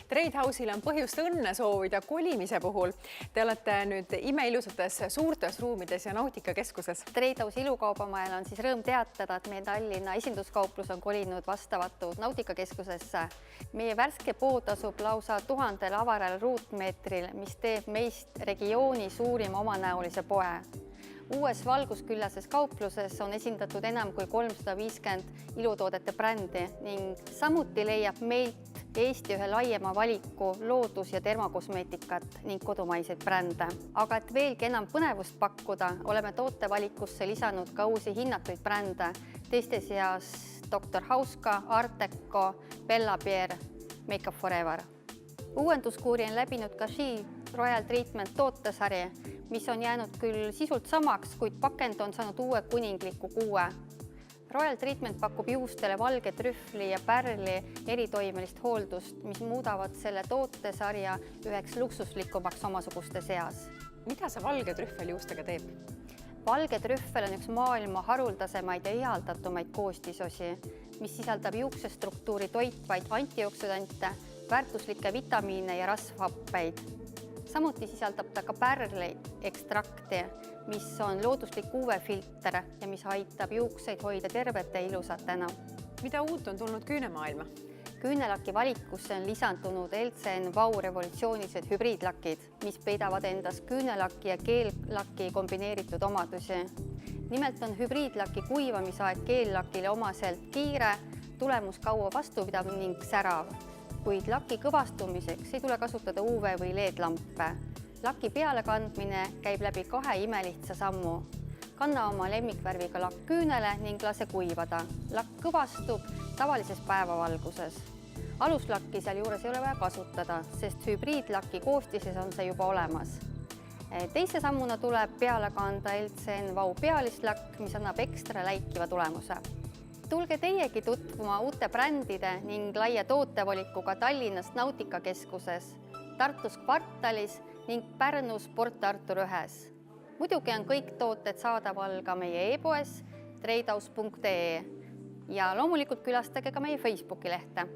Trade House'il on põhjust õnne soovida kolimise puhul. Te olete nüüd imeilusates suurtes ruumides ja nautikakeskuses. Trade House ilukaubamajal on siis rõõm teatada, et meie Tallinna esinduskauplus on kolinud vastavatu nautikakeskusesse. Meie värske pood asub lausa 1000 avaral ruutmeetril, mis teeb meist regiooni suurima omanäolise poe. Uues valgusküllases kaupluses on esindatud enam kui 350 ilutoodete brändi ning samuti leiab meilt Eesti ühe laiema valiku loodus- ja termokosmeetikat ning kodumaiseid brände. Aga et veelgi enam põnevust pakkuda, oleme tootevalikusse lisanud ka uusi hinnatuid brände, teiste seas Dr. Hauska, Arteco, Bella Pierre, Make Up Forever. Uuenduskuuri on läbinud ka She Royal Treatment tootesari, mis on jäänud küll sisult samaks, kuid pakend on saanud uue kuningliku kuue. Royal Treatment pakub juustele valge trühvli ja pärli eritoimelist hooldust, mis muudavad selle tootesarja üheks luksuslikumaks omasuguste seas. Mida see valge trühvel juustega teeb? Valge trühvel on üks maailma haruldasemaid ja ihaldatumaid koostisosi, mis sisaldab juuksestruktuuri toitvaid antioksüdante, väärtuslikke vitamiine ja rasvhappeid. Samuti sisaldab ta ka pärli ekstrakti, mis on looduslik UV-filter ja mis aitab juukseid hoida tervete ja ilusatena. Mida uut on tulnud küünemaailma? Küünelaki valikusse on lisandunud LCN Vau revolutsioonilised hübriidlakid, mis peidavad endas küünelaki ja keellaki kombineeritud omadusi. Nimelt on hübriidlaki kuivamisaeg keellakile omaselt kiire, tulemus kaua vastupidav ning särav. Kuid laki kõvastumiseks ei tule kasutada UV- või LED-lampe. Laki pealekandmine käib läbi 2 imelihtsa sammu. Kanna oma lemmikvärviga lakk küünele ning lase kuivada. Lakk kõvastub tavalises päevavalguses. Aluslakki seal juures ei ole vaja kasutada, sest hübriidlaki koostises on see juba olemas. Teise sammuna tuleb peale kanda LCN Vau pealistlakk, mis annab ekstra läikiva tulemuse. Tulge teiegi tutvuma uute brändide ning laia tootevalikuga Tallinnast Nautikakeskuses, Tartus Kvartalis ning Pärnus Port Artur 1. Muidugi on kõik tooted saadaval ka meie e-poes tradehouse.ee ja loomulikult külastage ka meie Facebooki lehte.